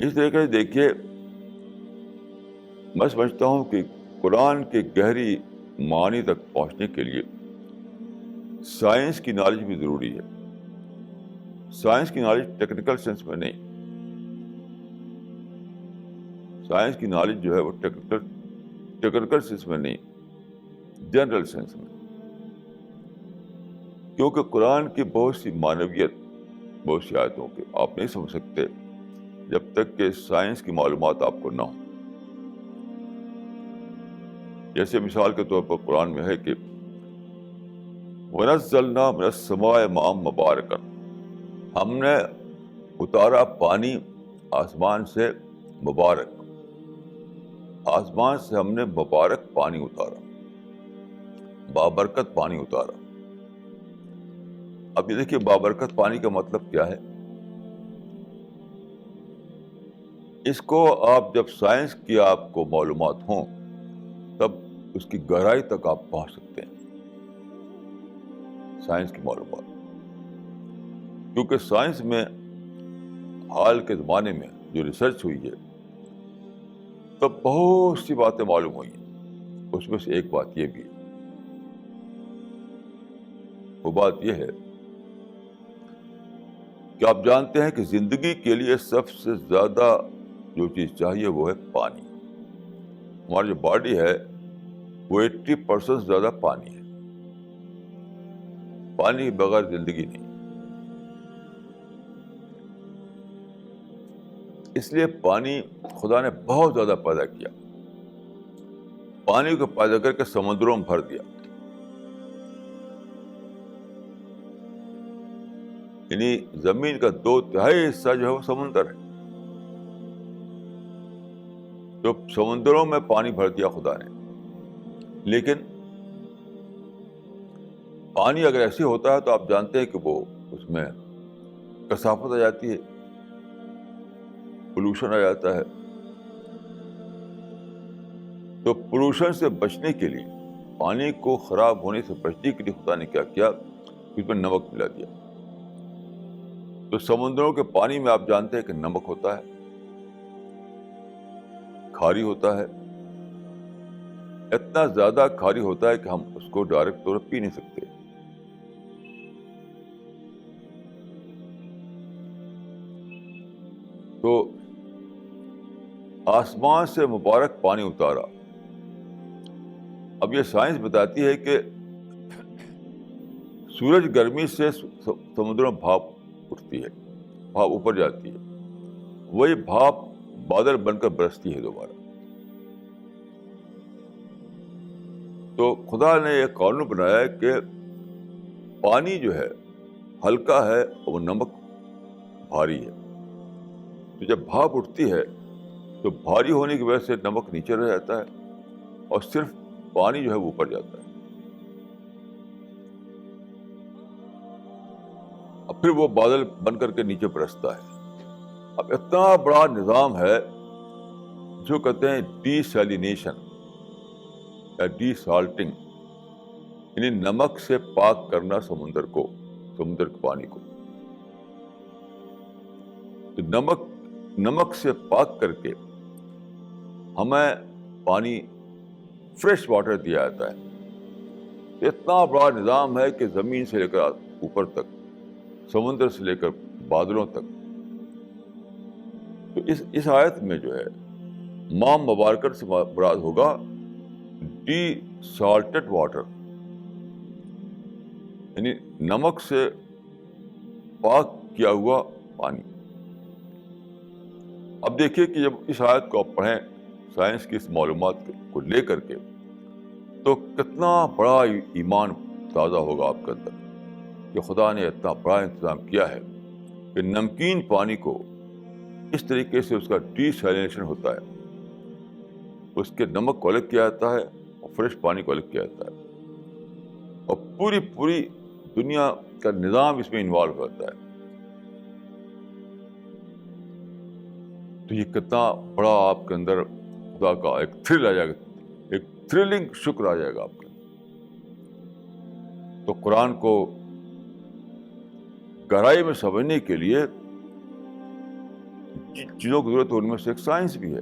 اس طریقے سے دیکھیے، میں سمجھتا ہوں کہ قرآن کے گہری معانی تک پہنچنے کے لیے سائنس کی نالج بھی ضروری ہے. سائنس کی نالج ٹیکنیکل سینس میں نہیں. سائنس کی نالج جو ہے وہ ٹیکنیکل سینس میں نہیں، جنرل سینس میں. کیونکہ قرآن کی بہت سی معنویت، بہت سی آیتوں کے آپ نہیں سمجھ سکتے جب تک کہ سائنس کی معلومات آپ کو نہ ہو. جیسے مثال کے طور پر قرآن میں ہے کہ وَنَزَّلْنَا مِنَ السَّمَاءِ مَاءً مُبَارَكًا، ہم نے اتارا پانی آسمان سے مبارک. آسمان سے ہم نے مبارک پانی اتارا، بابرکت پانی اتارا. اب یہ دیکھیے بابرکت پانی کا مطلب کیا ہے. اس کو آپ جب سائنس کی آپ کو معلومات ہوں تب اس کی گہرائی تک آپ پہنچ سکتے ہیں. سائنس کی معلومات، کیونکہ سائنس میں حال کے زمانے میں جو ریسرچ ہوئی ہے تب بہت سی باتیں معلوم ہوئی ہیں. اس میں سے ایک بات یہ بھی ہے، وہ بات یہ ہے کہ آپ جانتے ہیں کہ زندگی کے لیے سب سے زیادہ جو چیز چاہیے وہ ہے پانی. ہماری جو باڈی ہے وہ 80% زیادہ پانی ہے. پانی کے بغیر زندگی نہیں. اس لیے پانی خدا نے بہت زیادہ پیدا کیا. پانی کو پیدا کر کے سمندروں میں بھر دیا. یعنی زمین کا 2/3 حصہ جو ہے وہ سمندر ہے. جو سمندروں میں پانی بھر دیا خدا نے. لیکن پانی اگر ایسے ہوتا ہے تو آپ جانتے ہیں کہ وہ اس میں کثافت آ جاتی ہے، پولوشن آ جاتا ہے. تو پولوشن سے بچنے کے لیے، پانی کو خراب ہونے سے بچنے کے لیے خدا نے کیا کیا، اس میں نمک ملا دیا. تو سمندروں کے پانی میں آپ جانتے ہیں کہ نمک ہوتا ہے، کھاری ہوتا ہے. اتنا زیادہ کھاری ہوتا ہے کہ ہم اس کو ڈائریکٹ طور پر پی نہیں سکتے. تو آسمان سے مبارک پانی اتارا. اب یہ سائنس بتاتی ہے کہ سورج گرمی سے سمندروں میں بھاپ اٹھتی ہے، بھاپ اوپر جاتی ہے. وہی بھاپ بادل بن کر برستی ہے دوبارہ. تو خدا نے یہ قانون بنایا ہے کہ پانی جو ہے ہلکا ہے اور وہ نمک بھاری ہے. تو جب بھاپ اٹھتی ہے تو بھاری ہونے کی وجہ سے نمک نیچے رہ جاتا ہے اور صرف پانی جو ہے وہ اوپر جاتا ہے. اب پھر وہ بادل بن کر کے نیچے برستا ہے. اب اتنا بڑا نظام ہے جو کہتے ہیں ڈی سیلینیشن یا ڈی سالٹنگ، یعنی نمک سے پاک کرنا سمندر کے پانی کو. تو نمک سے پاک کر کے ہمیں پانی فریش واٹر دیا جاتا ہے. اتنا بڑا نظام ہے کہ زمین سے لے کر اوپر تک، سمندر سے لے کر بادلوں تک. تو اس آیت میں جو ہے ماء مبارکت سے مراد ہوگا ڈی سالٹڈ واٹر، یعنی نمک سے پاک کیا ہوا پانی. اب دیکھیے کہ جب اس آیت کو آپ پڑھیں سائنس کی اس معلومات کو لے کر کے تو کتنا بڑا ایمان تازہ ہوگا آپ کے اندر کہ خدا نے اتنا بڑا انتظام کیا ہے کہ نمکین پانی کو اس طریقے سے اس کا ڈی سیلینیشن ہوتا ہے، اس کے نمک کو الگ کیا جاتا ہے اور فریش پانی کو الگ کیا جاتا ہے، اور پوری دنیا کا نظام اس میں انوالو ہوتا ہے. تو یہ کتنا بڑا آپ کے اندر خدا کا ایک تھرل آ جائے گا، ایک تھرلنگ شکر آ جائے گا آپ کے اندر. تو قرآن کو گہرائی میں سمجھنے کے لیے چیزوں کی ضرورت ہے ان میں سے ایک سائنس بھی ہے.